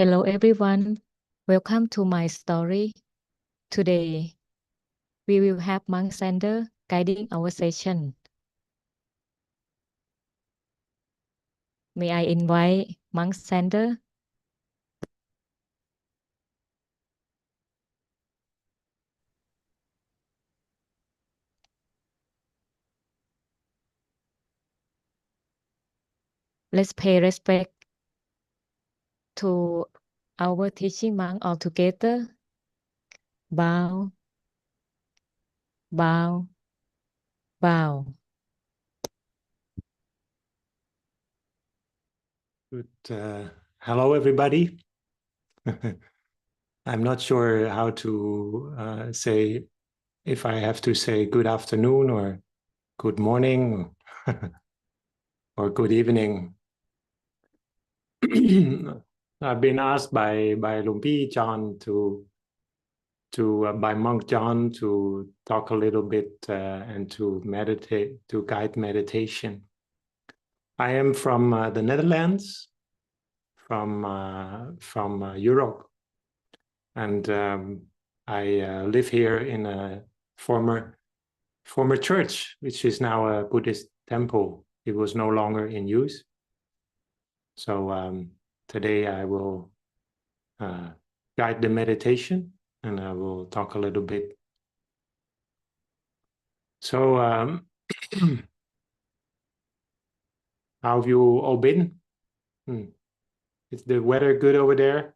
Hello everyone, welcome to my story. Today, we will have Monk Sander guiding our session. May I invite Monk Sander? Let's pay respect to our teaching monk all together. Bow, bow, bow. Good. Hello, everybody. I'm not sure how to say, if I have to say good afternoon or good morning or good evening. I've been asked by Luang Pi John by Monk John to talk a little bit and to meditate, to guide meditation. I am from the Netherlands, from Europe, and I live here in a former church, which is now a Buddhist temple. It was no longer in use. So today I will guide the meditation, and I will talk a little bit. So how have you all been? Is the weather good over there?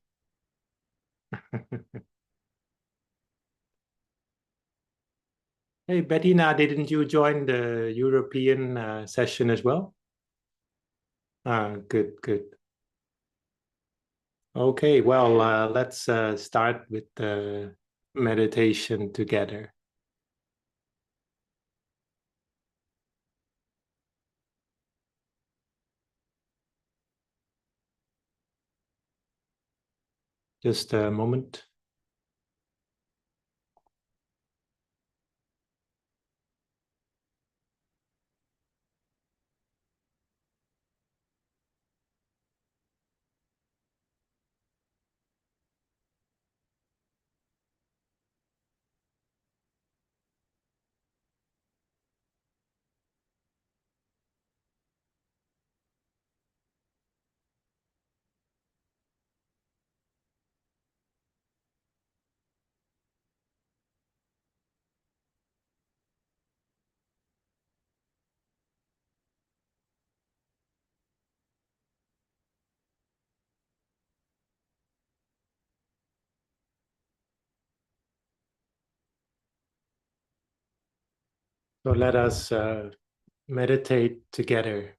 Hey, Bettina, didn't you join the European session as well? Good, good. Okay, well, let's start with the meditation together. Just a moment. So let us meditate together.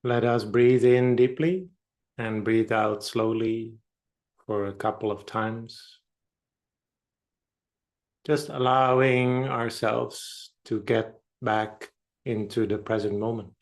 Let us breathe in deeply and breathe out slowly for a couple of times. Just allowing ourselves to get back into the present moment.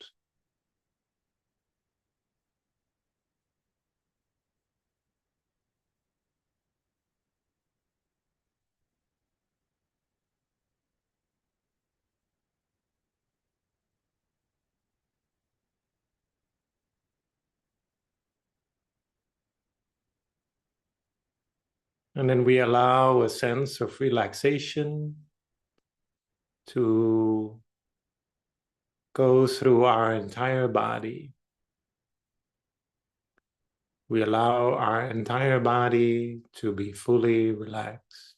And then we allow a sense of relaxation to go through our entire body. We allow our entire body to be fully relaxed,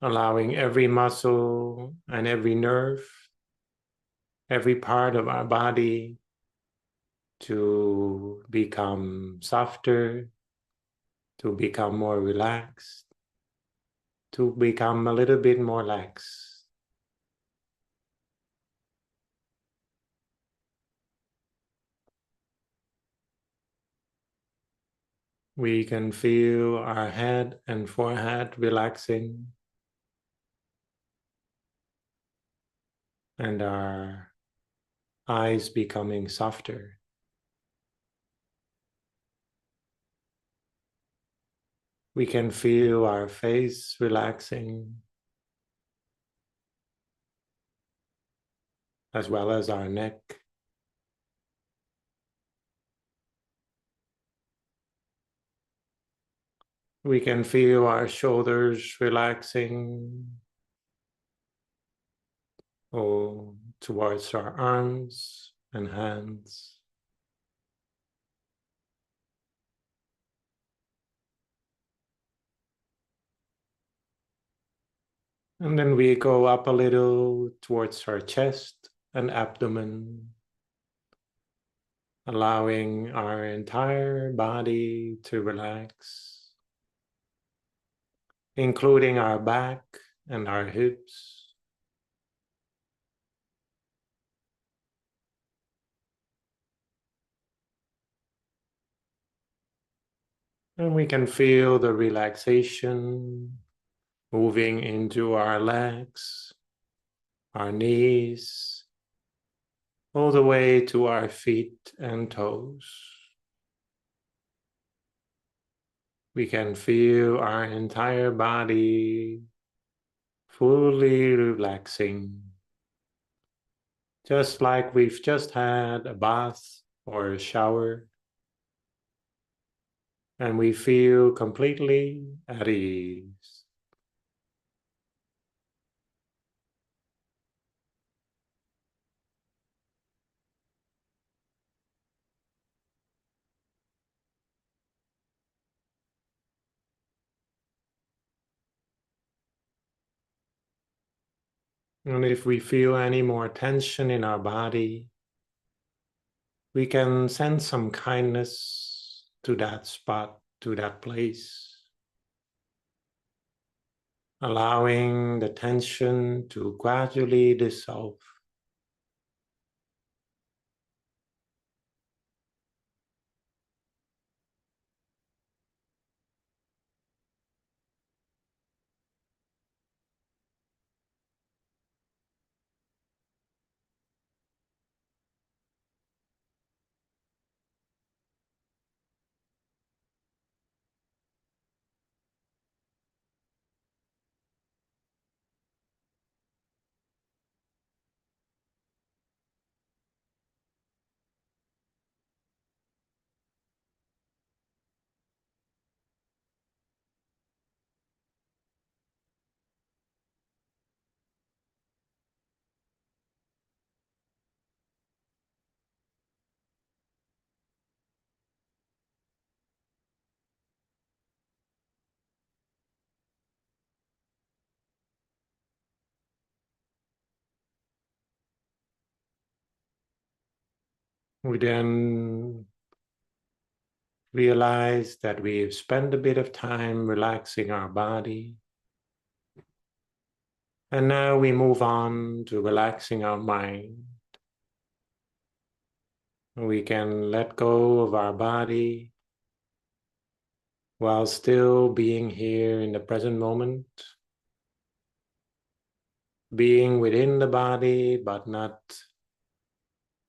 allowing every muscle and every nerve, every part of our body to become softer, to become more relaxed, to become a little bit more lax. We can feel our head and forehead relaxing, and our eyes becoming softer. We can feel our face relaxing, as well as our neck. We can feel our shoulders relaxing towards our arms and hands. And then we go up a little towards our chest and abdomen, allowing our entire body to relax, including our back and our hips. And we can feel the relaxation moving into our legs, our knees, all the way to our feet and toes. We can feel our entire body fully relaxing, just like we've just had a bath or a shower, and we feel completely at ease. And if we feel any more tension in our body, we can send some kindness to that spot, to that place, allowing the tension to gradually dissolve. We then realize that we've spent a bit of time relaxing our body. And now we move on to relaxing our mind. We can let go of our body while still being here in the present moment, being within the body, but not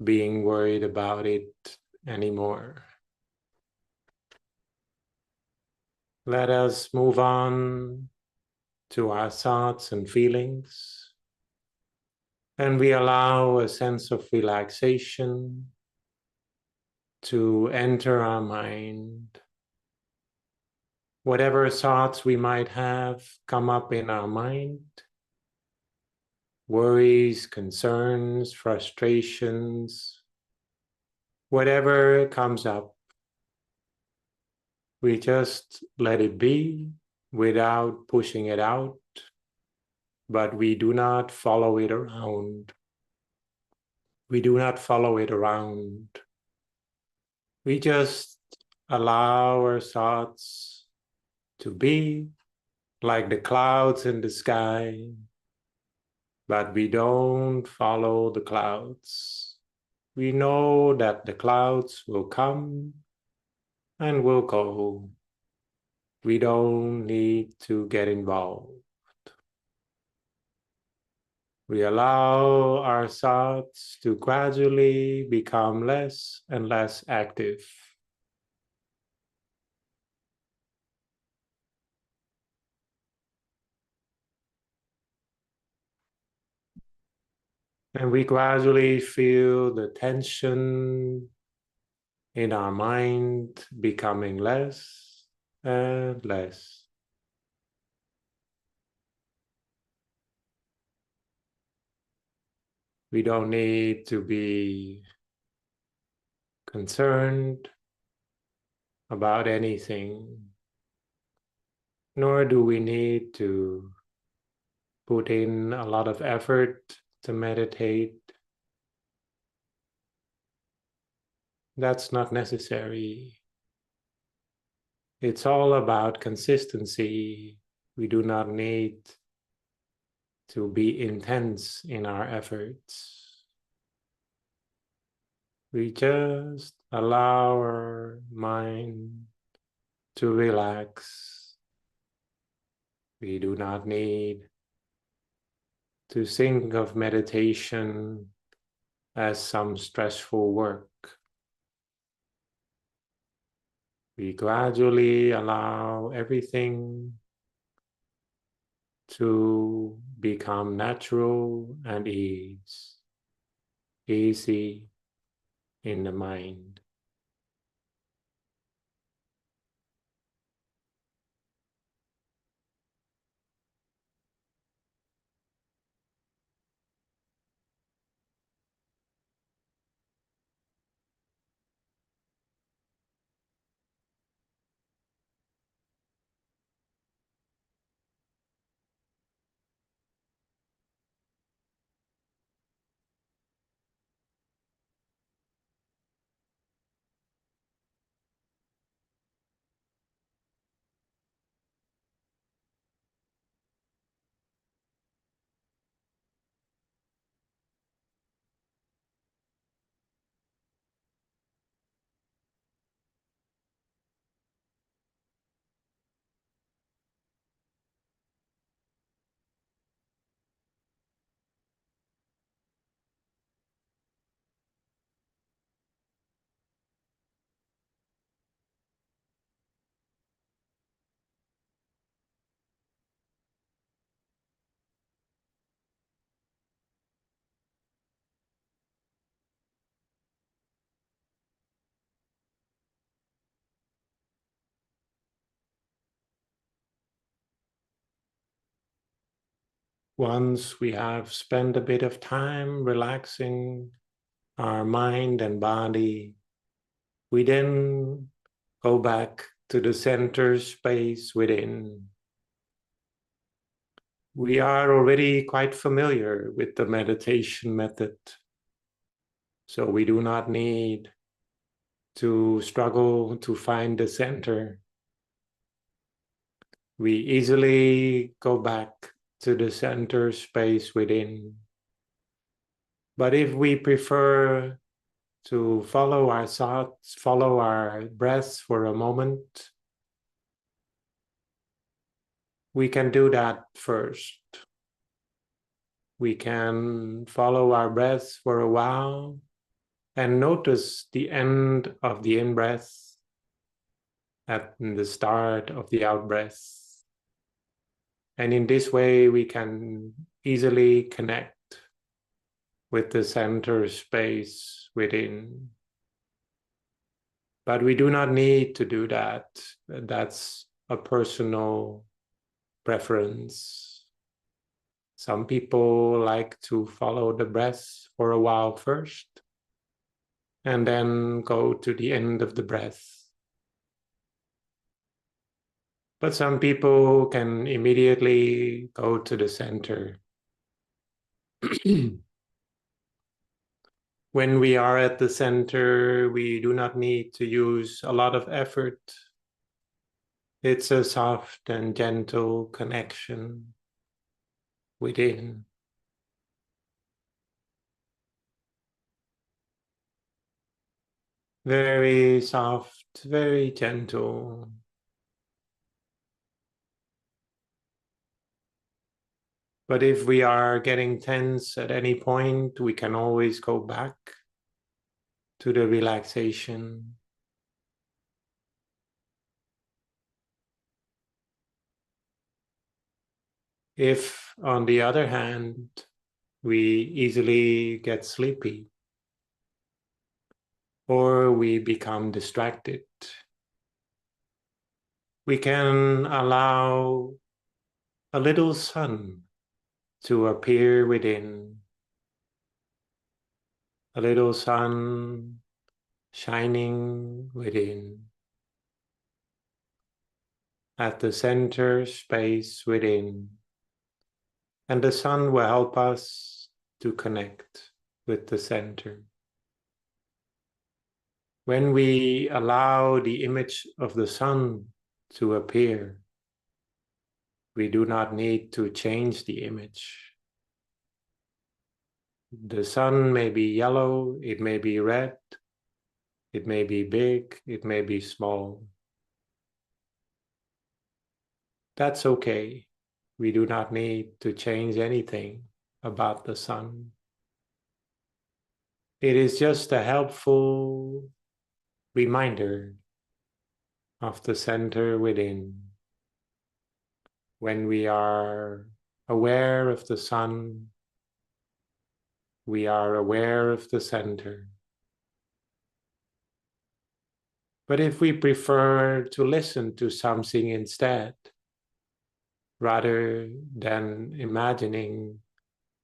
being worried about it anymore. Let us move on to our thoughts and feelings, and we allow a sense of relaxation to enter our mind. Whatever thoughts we might have come up in our mind, worries, concerns, frustrations, whatever comes up, we just let it be without pushing it out, but we do not follow it around. We do not follow it around. We just allow our thoughts to be like the clouds in the sky, but we don't follow the clouds. We know that the clouds will come and will go. We don't need to get involved. We allow our thoughts to gradually become less and less active. And we gradually feel the tension in our mind becoming less and less. We don't need to be concerned about anything, nor do we need to put in a lot of effort to meditate. That's not necessary. It's all about consistency. We do not need to be intense in our efforts. We just allow our mind to relax. We do not need to think of meditation as some stressful work. We gradually allow everything to become natural and easy in the mind. Once we have spent a bit of time relaxing our mind and body, we then go back to the center space within. We are already quite familiar with the meditation method, so we do not need to struggle to find the center. We easily go back to the center space within. But if we prefer to follow our thoughts, follow our breath for a moment, we can do that first. We can follow our breath for a while and notice the end of the in-breath at the start of the out-breath. And in this way, we can easily connect with the center space within. But we do not need to do that. That's a personal preference. Some people like to follow the breath for a while first, and then go to the end of the breath. But some people can immediately go to the center. When we are at the center, we do not need to use a lot of effort. It's a soft and gentle connection within. Very soft, very gentle. But if we are getting tense at any point, we can always go back to the relaxation. If, on the other hand, we easily get sleepy, or we become distracted. We can allow a little sun to appear within, a little sun shining within, at the center space within. And the sun will help us to connect with the center. When we allow the image of the sun to appear, we do not need to change the image. The sun may be yellow, it may be red, it may be big, it may be small. That's okay. We do not need to change anything about the sun. It is just a helpful reminder of the center within. When we are aware of the sun, we are aware of the center. But if we prefer to listen to something instead, rather than imagining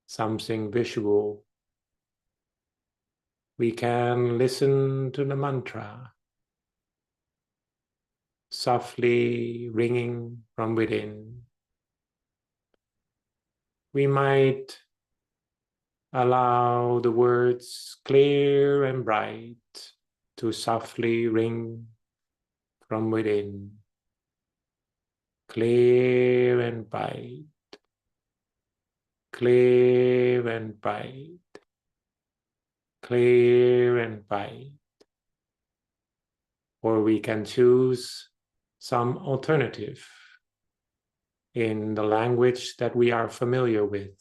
something visual, we can listen to the mantra, softly ringing from within. We might allow the words clear and bright to softly ring from within. Clear and bright, clear and bright, clear and bright. Or we can choose some alternative in the language that we are familiar with.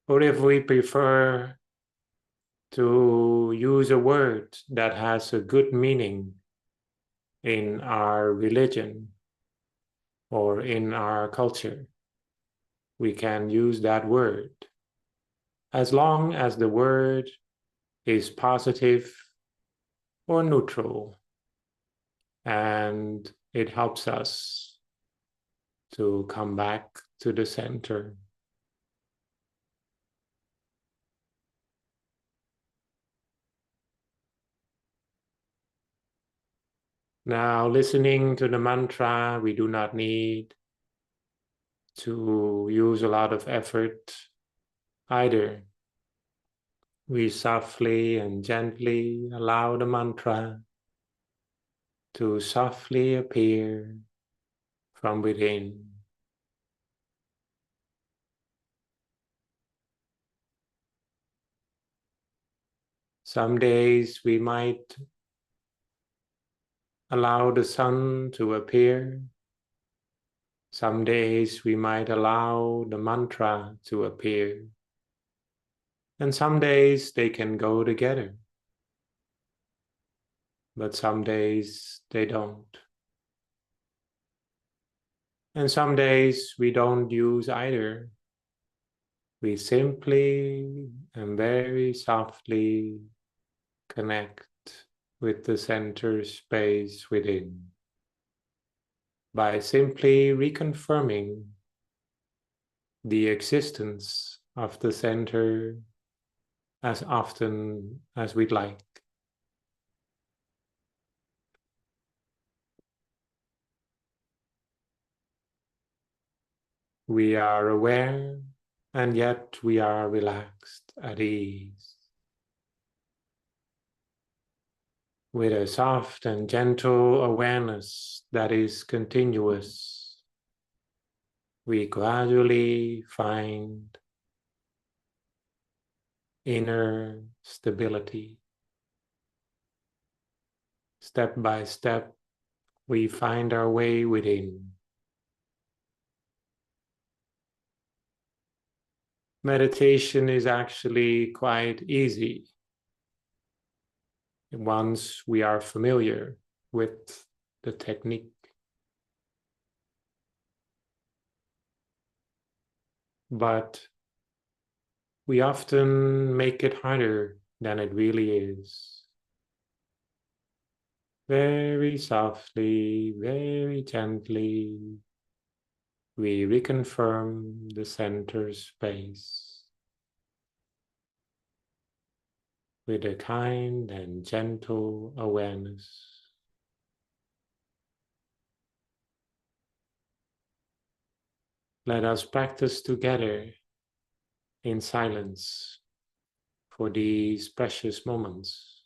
Or if we prefer to use a word that has a good meaning in our religion or in our culture, we can use that word, as long as the word is positive or neutral, and it helps us to come back to the center. Now, listening to the mantra, we do not need to use a lot of effort either. We softly and gently allow the mantra to softly appear from within. Some days we might allow the sun to appear. Some days we might allow the mantra to appear. And some days they can go together. But some days they don't. And some days we don't use either. We simply and very softly connect with the center space within by simply reconfirming the existence of the center as often as we'd like. We are aware, and yet we are relaxed, at ease. With a soft and gentle awareness that is continuous, we gradually find inner stability. Step by step, we find our way within. Meditation is actually quite easy once we are familiar with the technique. but we often make it harder than it really is. Very softly, very gently, we reconfirm the center space with a kind and gentle awareness. Let us practice together in silence for these precious moments.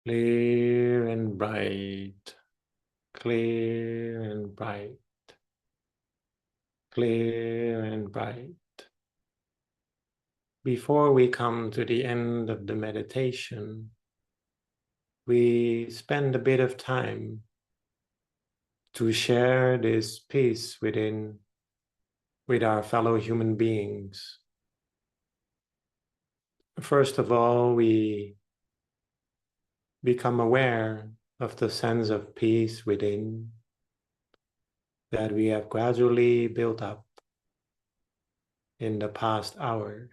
clear and bright, clear and bright, clear and bright. Before we come to the end of the meditation, we spend a bit of time to share this peace within with our fellow human beings. First of all, we become aware of the sense of peace within that we have gradually built up in the past hour.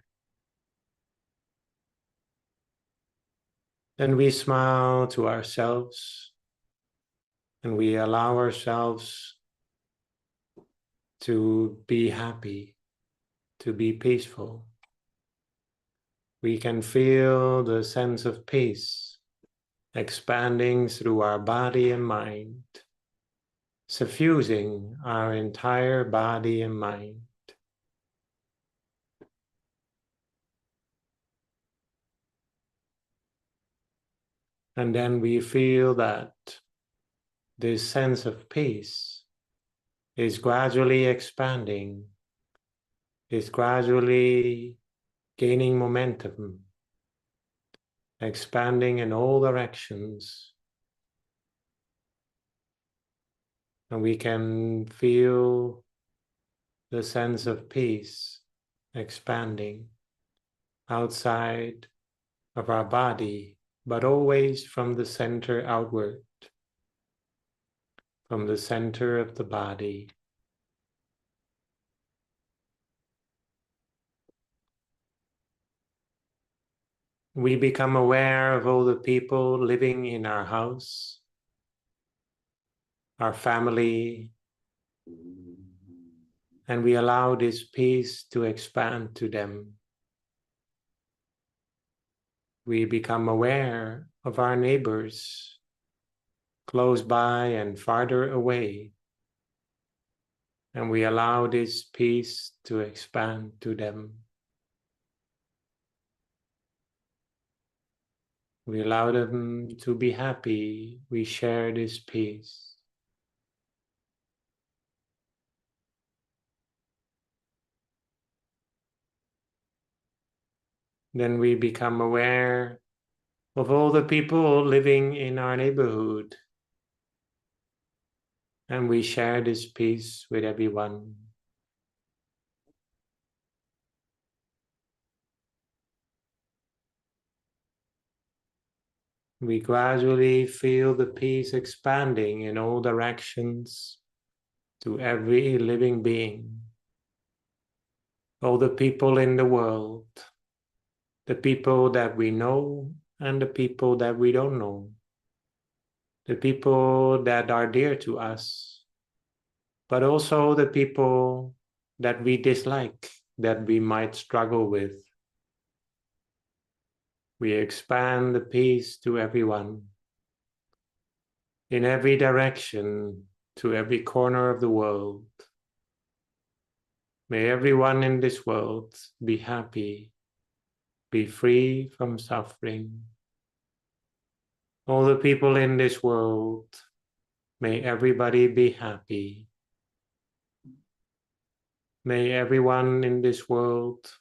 Then we smile to ourselves and we allow ourselves to be happy, to be peaceful. We can feel the sense of peace expanding through our body and mind, suffusing our entire body and mind. And then we feel that this sense of peace is gradually expanding, is gradually gaining momentum, expanding in all directions. And we can feel the sense of peace expanding outside of our body, but always from the center outward, from the center of the body. We become aware of all the people living in our house, our family, and we allow this peace to expand to them. We become aware of our neighbors, close by and farther away, and we allow this peace to expand to them. We allow them to be happy. We share this peace. Then we become aware of all the people living in our neighborhood, and we share this peace with everyone. We gradually feel the peace expanding in all directions to every living being, all the people in the world, the people that we know and the people that we don't know, the people that are dear to us, but also the people that we dislike, that we might struggle with. We expand the peace to everyone, in every direction, to every corner of the world. May everyone in this world be happy, be free from suffering. All the people in this world, may everybody be happy. May everyone in this world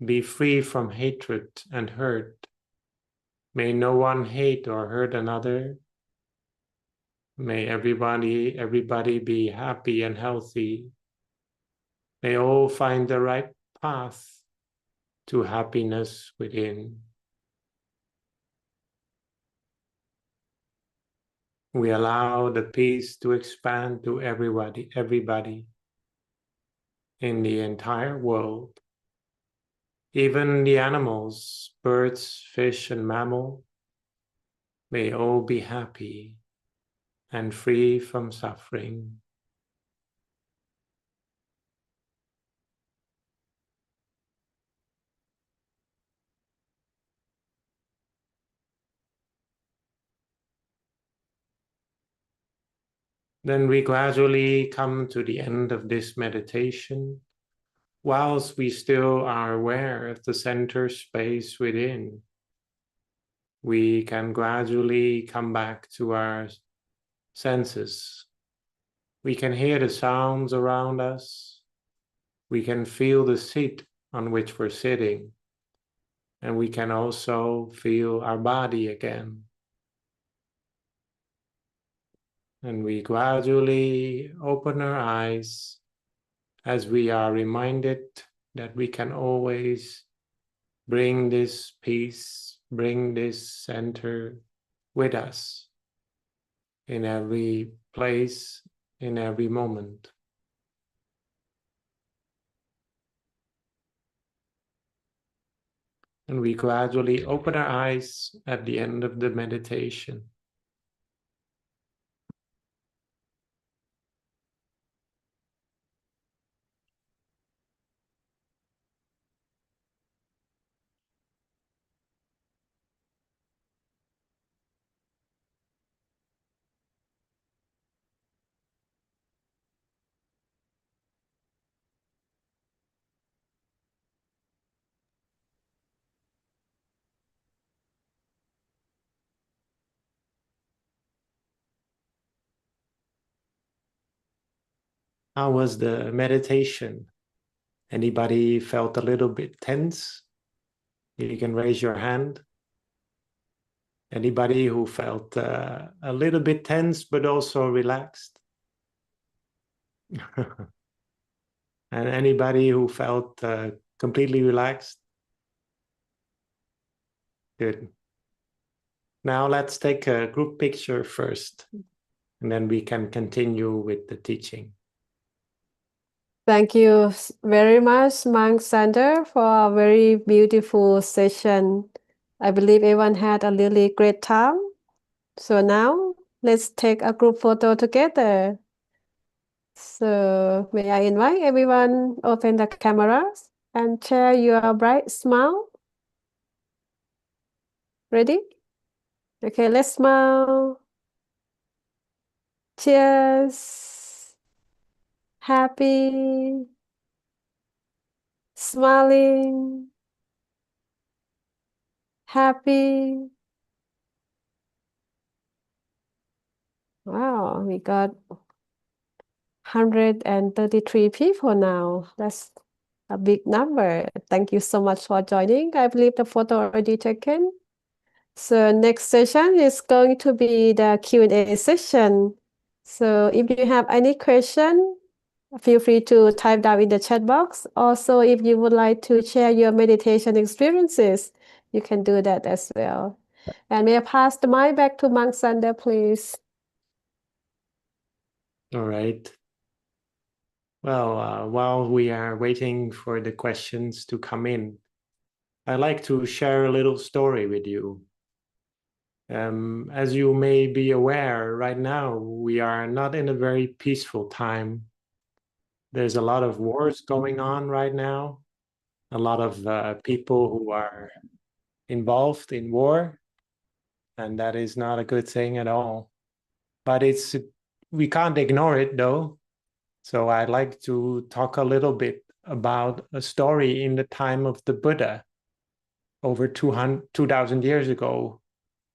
be free from hatred and hurt. May no one hate or hurt another. May everybody be happy and healthy. May all find the right path to happiness within. We allow the peace to expand to everybody in the entire world. Even the animals, birds, fish, and mammal, may all be happy and free from suffering. Then we gradually come to the end of this meditation, whilst we still are aware of the center space within. we can gradually come back to our senses. We can hear the sounds around us. We can feel the seat on which we're sitting. And we can also feel our body again. And we gradually open our eyes as we are reminded that we can always bring this peace, bring this center with us in every place, in every moment. And we gradually open our eyes at the end of the meditation. How was the meditation? Anybody felt a little bit tense? You can raise your hand. Anybody who felt a little bit tense but also relaxed? And anybody who felt completely relaxed? Good. Now let's take a group picture first, and then we can continue with the teaching. Thank you very much, Monk Sander, for a very beautiful session. I believe everyone had a really great time. So now let's take a group photo together. So may I invite everyone open the cameras and share your bright smile. Ready? Okay, let's smile. Cheers. Happy. Smiling. Happy. Wow, we got 133 people now. That's a big number. Thank you so much for joining. I believe the photo already taken. So next session is going to be the Q&A session. So if you have any question, feel free to type down in the chat box. Also, if you would like to share your meditation experiences, you can do that as well. And may I pass the mic back to Monk Sander, please? All right. Well, while we are waiting for the questions to come in, I'd like to share a little story with you. As you may be aware, right now we are not in a very peaceful time. There's a lot of wars going on right now, a lot of people who are involved in war, and that is not a good thing at all. But we can't ignore it though. So I'd like to talk a little bit about a story in the time of the Buddha, over 2,000 years ago,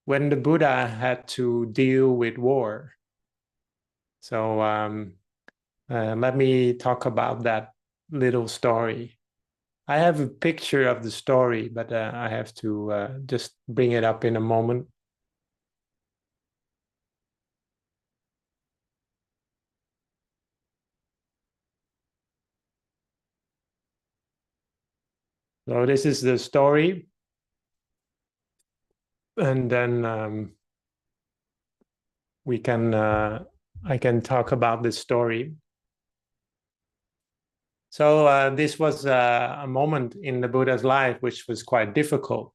when the Buddha had to deal with war. So let me talk about that little story. I have a picture of the story, but I have to just bring it up in a moment. So this is the story. And then I can talk about this story. So this was a moment in the Buddha's life which was quite difficult.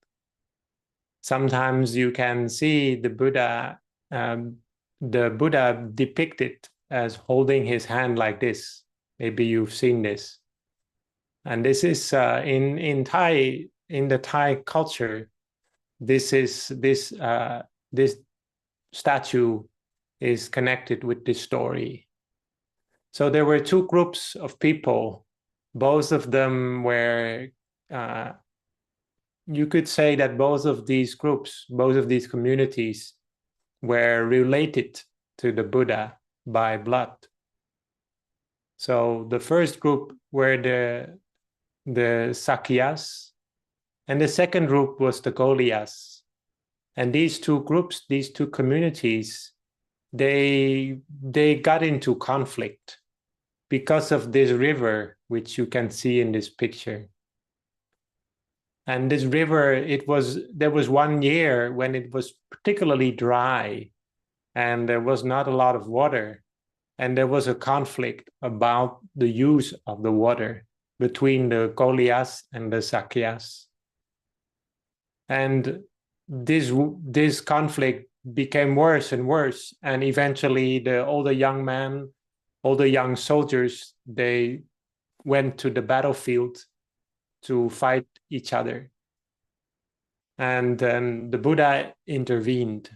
Sometimes you can see the Buddha depicted as holding his hand like this. Maybe you've seen this. And this is in the Thai culture. This statue is connected with this story. So there were two groups of people. Both of them were you could say that both of these groups, both of these communities, were related to the Buddha by blood. So the first group were the Sakyas, and the second group was the Golias. And these two groups, these two communities, they got into conflict because of this river, which you can see in this picture. And this river, there was one year when it was particularly dry and there was not a lot of water. And there was a conflict about the use of the water between the Golias and the Sakyas. And this conflict became worse and worse. And eventually all the young soldiers, they went to the battlefield to fight each other. And then the Buddha intervened.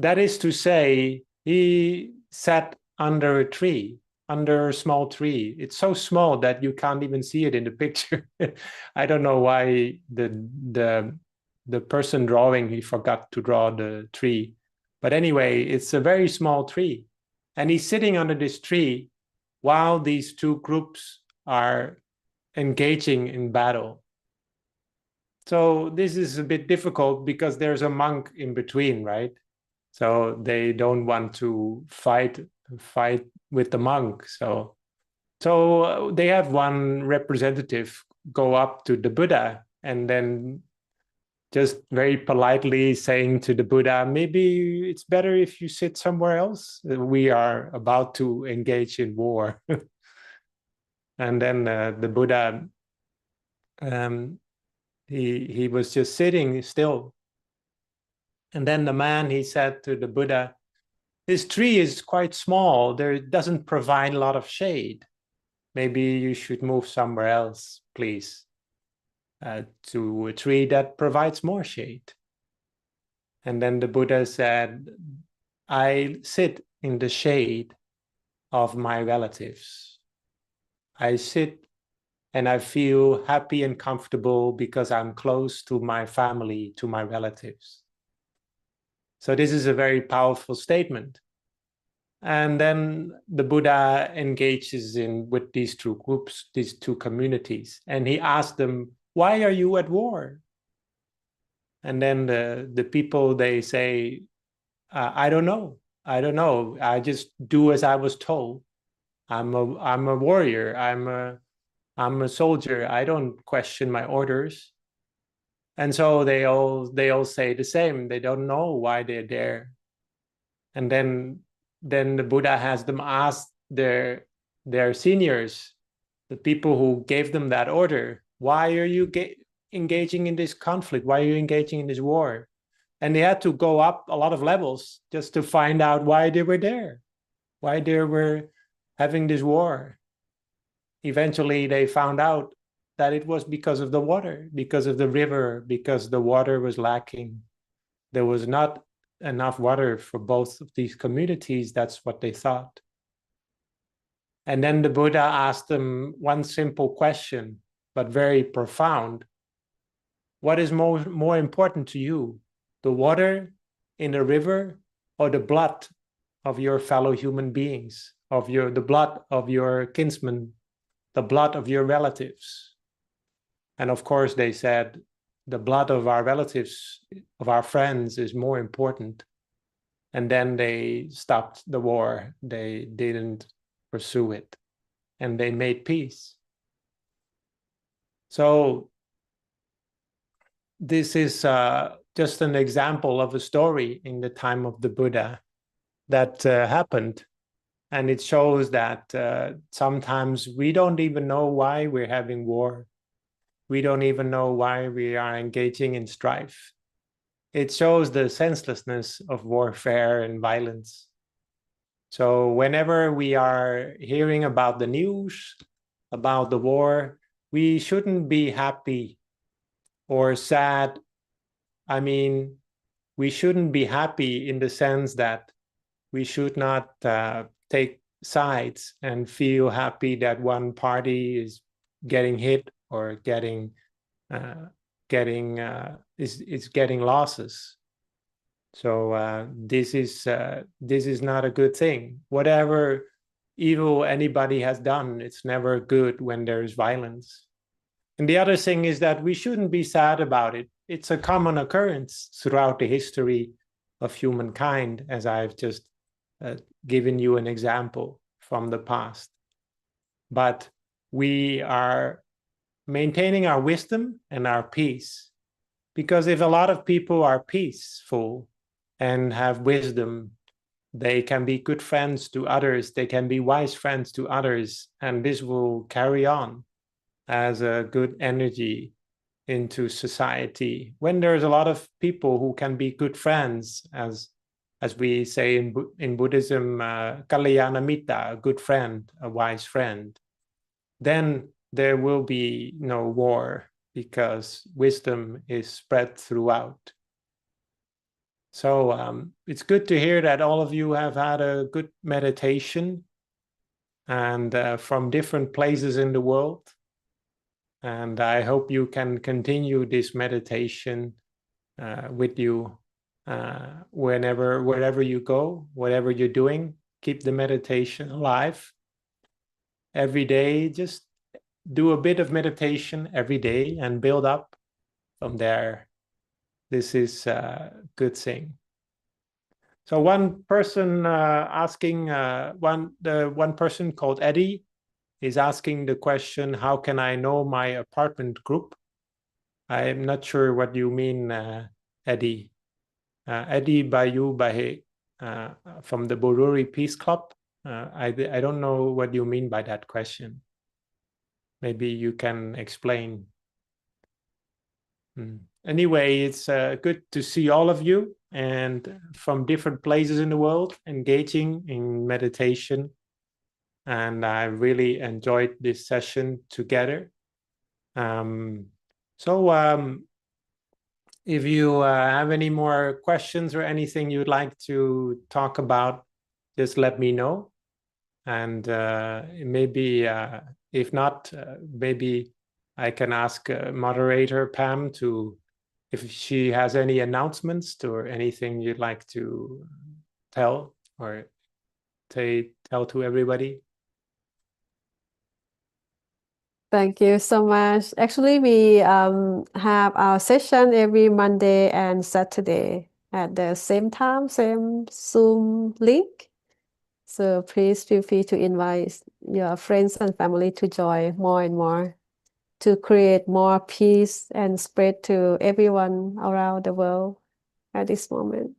That is to say, he sat under a tree, under a small tree. It's so small that you can't even see it in the picture. I don't know why the person drawing, he forgot to draw the tree. But anyway, it's a very small tree. And he's sitting under this tree while these two groups are engaging in battle. So this is a bit difficult because there's a monk in between, right? So they don't want to fight with the monk. So they have one representative go up to the Buddha and then just very politely saying to the Buddha, maybe it's better if you sit somewhere else. We are about to engage in war. And then the Buddha, he was just sitting still. And then the man, he said to the Buddha, this tree is quite small. It doesn't provide a lot of shade. Maybe you should move somewhere else, please, to a tree that provides more shade. And then the Buddha said, I sit in the shade of my relatives. I sit and I feel happy and comfortable because I'm close to my family, to my relatives. So this is a very powerful statement. And then the Buddha engages with these two groups, these two communities, and he asked them, why are you at war? And then the people, they say, I don't know. I just do as I was told. I'm a warrior. I'm a soldier. I don't question my orders. And so they all say the same. They don't know why they're there. And then the Buddha has them ask their seniors, the people who gave them that order, why are you engaging in this conflict? Why are you engaging in this war? And they had to go up a lot of levels just to find out why they were there, why they were having this war. Eventually, they found out that it was because of the water, because of the river, because the water was lacking. There was not enough water for both of these communities. That's what they thought. And then the Buddha asked them one simple question, but very profound. What is more important to you, the water in the river or the blood of your fellow human beings, the blood of your kinsmen, the blood of your relatives? And of course, they said, the blood of our relatives, of our friends, is more important. And then they stopped the war. They didn't pursue it. And they made peace. So this is just an example of a story in the time of the Buddha that happened. And it shows that sometimes we don't even know why we're having war. We don't even know why we are engaging in strife. It shows the senselessness of warfare and violence. So whenever we are hearing about the news, about the war, we shouldn't be happy or sad. I mean, we shouldn't be happy in the sense that we should not take sides and feel happy that one party is getting hit or getting getting losses. So this is not a good thing. Whatever evil anybody has done, it's never good when there's violence. And the other thing is that we shouldn't be sad about it. It's a common occurrence throughout the history of humankind, as I've just given you an example from the past. But we are maintaining our wisdom and our peace. Because if a lot of people are peaceful and have wisdom, they can be good friends to others, they can be wise friends to others, and this will carry on as a good energy into society. When there's a lot of people who can be good friends, as we say in Buddhism, Kalyana Mitta, a good friend, a wise friend, then there will be no war, because wisdom is spread throughout. So it's good to hear that all of you have had a good meditation, and from different places in the world. And I hope you can continue this meditation with you wherever you go, whatever you're doing. Keep the meditation alive. Every day, just do a bit of meditation every day and build up from there. This is a good thing. So one person one person called Eddie is asking the question, how can I know my apartment group? I'm not sure what you mean, Eddie. Eddie Bayu Bahe from the Bururi Peace Club. I don't know what you mean by that question. Maybe you can explain. Anyway, it's good to see all of you, and from different places in the world, engaging in meditation. And I really enjoyed this session together. If you have any more questions or anything you'd like to talk about, just let me know. And maybe, if not, maybe I can ask moderator Pam if she has any announcements or anything you'd like to tell or tell to everybody. Thank you so much. Actually, we have our session every Monday and Saturday at the same time, same Zoom link. So please feel free to invite your friends and family to join more and more, to create more peace and spread to everyone around the world at this moment.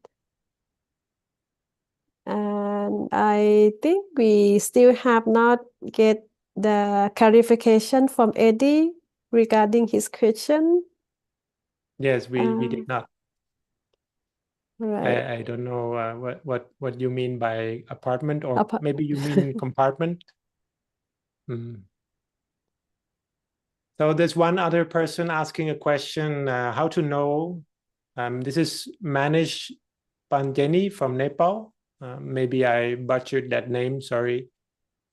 And I think we still have not get the clarification from Eddie regarding his question. Yes, we did not. Right. I don't know what you mean by apartment, or maybe you mean compartment. So there's one other person asking a question, how to know. This is Manish Panjani from Nepal. Maybe I butchered that name, sorry.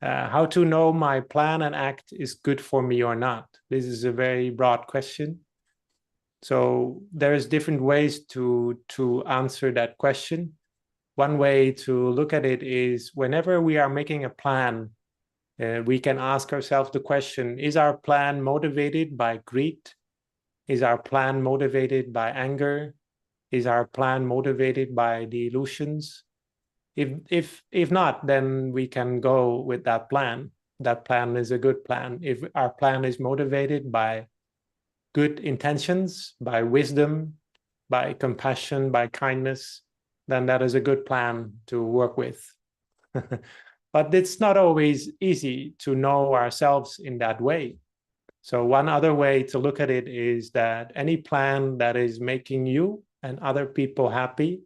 How to know my plan and act is good for me or not? This is a very broad question. So there's different ways to answer that question. One way to look at it is, whenever we are making a plan, we can ask ourselves the question, is our plan motivated by greed? Is our plan motivated by anger? Is our plan motivated by the illusions? If not, then we can go with that plan. That plan is a good plan. If our plan is motivated by good intentions, by wisdom, by compassion, by kindness, then that is a good plan to work with. But it's not always easy to know ourselves in that way. So one other way to look at it is that any plan that is making you and other people happy,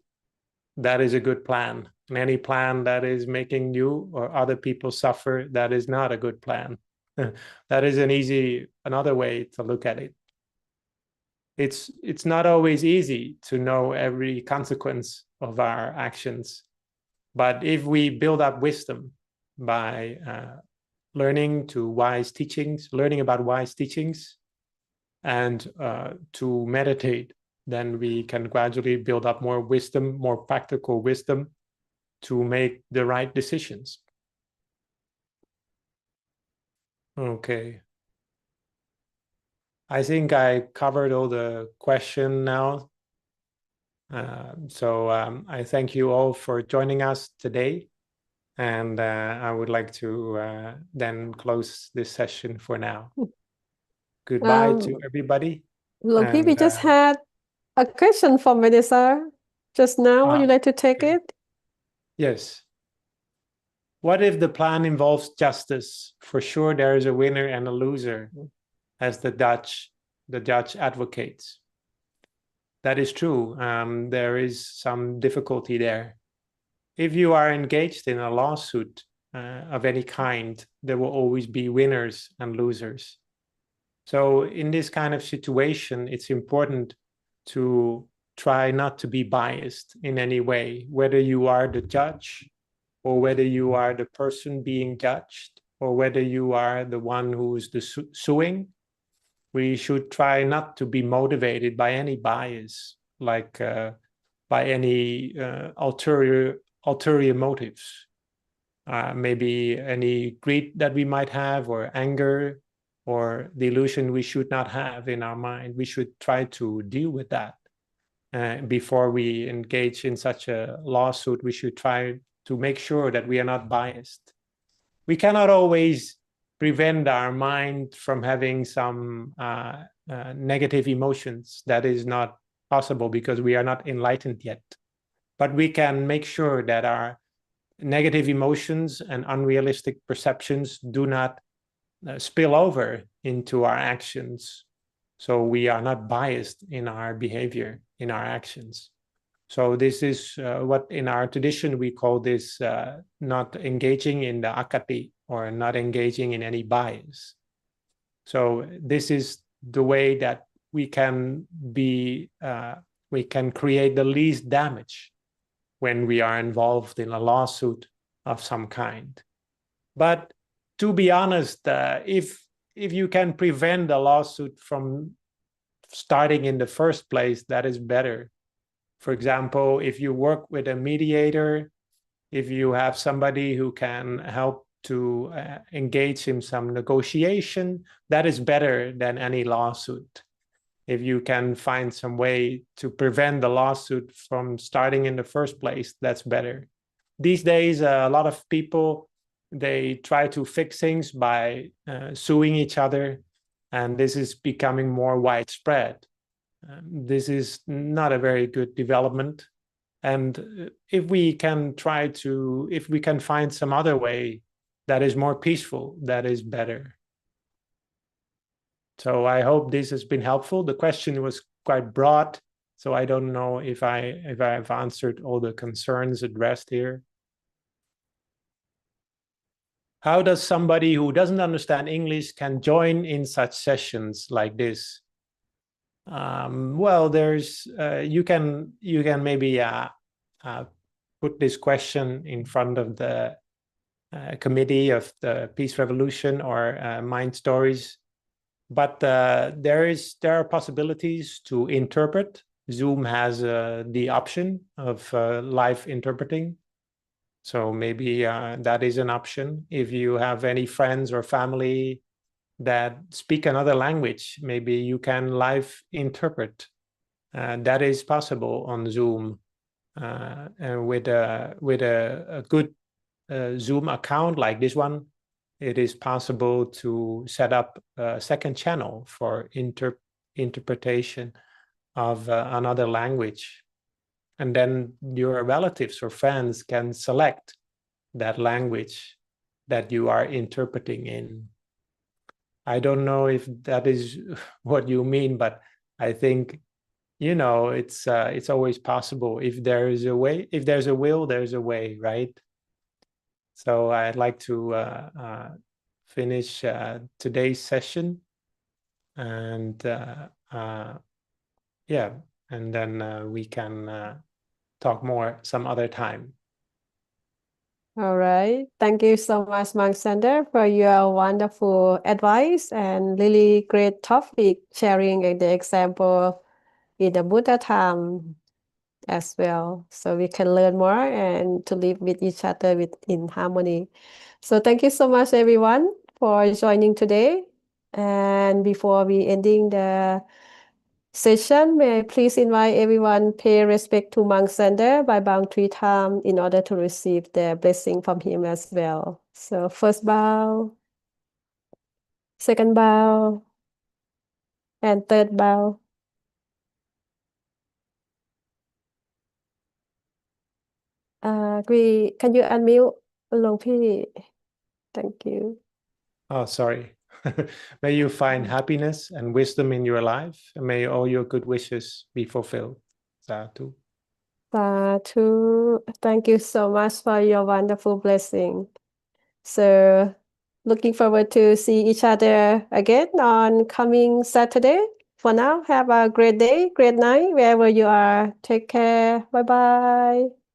that is a good plan. And any plan that is making you or other people suffer, that is not a good plan. That is another way to look at it. It's not always easy to know every consequence of our actions. But if we build up wisdom by learning about wise teachings, and to meditate, then we can gradually build up more wisdom, more practical wisdom to make the right decisions. Okay. I think I covered all the questions now. So I thank you all for joining us today. And I would like to then close this session for now. Goodbye to everybody. Loki, we And, just had a question from Vanessa just now. Would you like to take okay. it? Yes. What if the plan involves justice? For sure, there is a winner and a loser, as the judge advocates. That is true. There is some difficulty there. If you are engaged in a lawsuit of any kind, there will always be winners and losers. So in this kind of situation, it's important to try not to be biased in any way, whether you are the judge or whether you are the person being judged or whether you are the one who is the suing. We should try not to be motivated by any bias, like by any ulterior motives. Maybe any greed that we might have, or anger, or delusion we should not have in our mind. We should try to deal with that. Before we engage in such a lawsuit, we should try to make sure that we are not biased. We cannot always prevent our mind from having some negative emotions. That is not possible because we are not enlightened yet. But we can make sure that our negative emotions and unrealistic perceptions do not spill over into our actions. So we are not biased in our behavior, in our actions. So this is what in our tradition we call this not engaging in the akati, or not engaging in any bias. So this is the way that we can create the least damage when we are involved in a lawsuit of some kind. But to be honest, if you can prevent a lawsuit from starting in the first place, that is better. For example, if you work with a mediator, if you have somebody who can help to engage in some negotiation, that is better than any lawsuit. If you can find some way to prevent the lawsuit from starting in the first place, that's better. These days, a lot of people, they try to fix things by suing each other, and this is becoming more widespread. This is not a very good development. And if we can find some other way that is more peaceful, that is better. So I hope this has been helpful. The question was quite broad, so I don't know if I've answered all the concerns addressed here. How does somebody who doesn't understand English can join in such sessions like this? Well, there's you can maybe put this question in front of the committee of the Peace Revolution or Mind Stories. But there are possibilities to interpret. Zoom has the option of live interpreting. So maybe that is an option. If you have any friends or family that speak another language, maybe you can live interpret. That is possible on Zoom. And with a good Zoom account like this one, it is possible to set up a second channel for interpretation of another language. And then your relatives or friends can select that language that you are interpreting in. I don't know if that is what you mean, but I think, it's always possible. If there is a way, if there's a will, there's a way, right? So I'd like to finish today's session, and yeah, and then we can talk more some other time. All right. Thank you so much, Monk Sander, for your wonderful advice and really great topic, sharing the example in the Buddha time as well. So we can learn more and to live with each other in harmony. So thank you so much, everyone, for joining today. And before we ending the session, may I please invite everyone pay respect to Monk Sander by bowing 3 times in order to receive the blessing from him as well. So first bow, second bow, and third bow. Can you unmute หลวงพี่ Thank you. Oh, sorry. May you find happiness and wisdom in your life, and may all your good wishes be fulfilled. Sadhu. Sadhu. Thank you so much for your wonderful blessing. So looking forward to see each other again on coming Saturday. For now, have a great day, great night, wherever you are. Take care. Bye bye.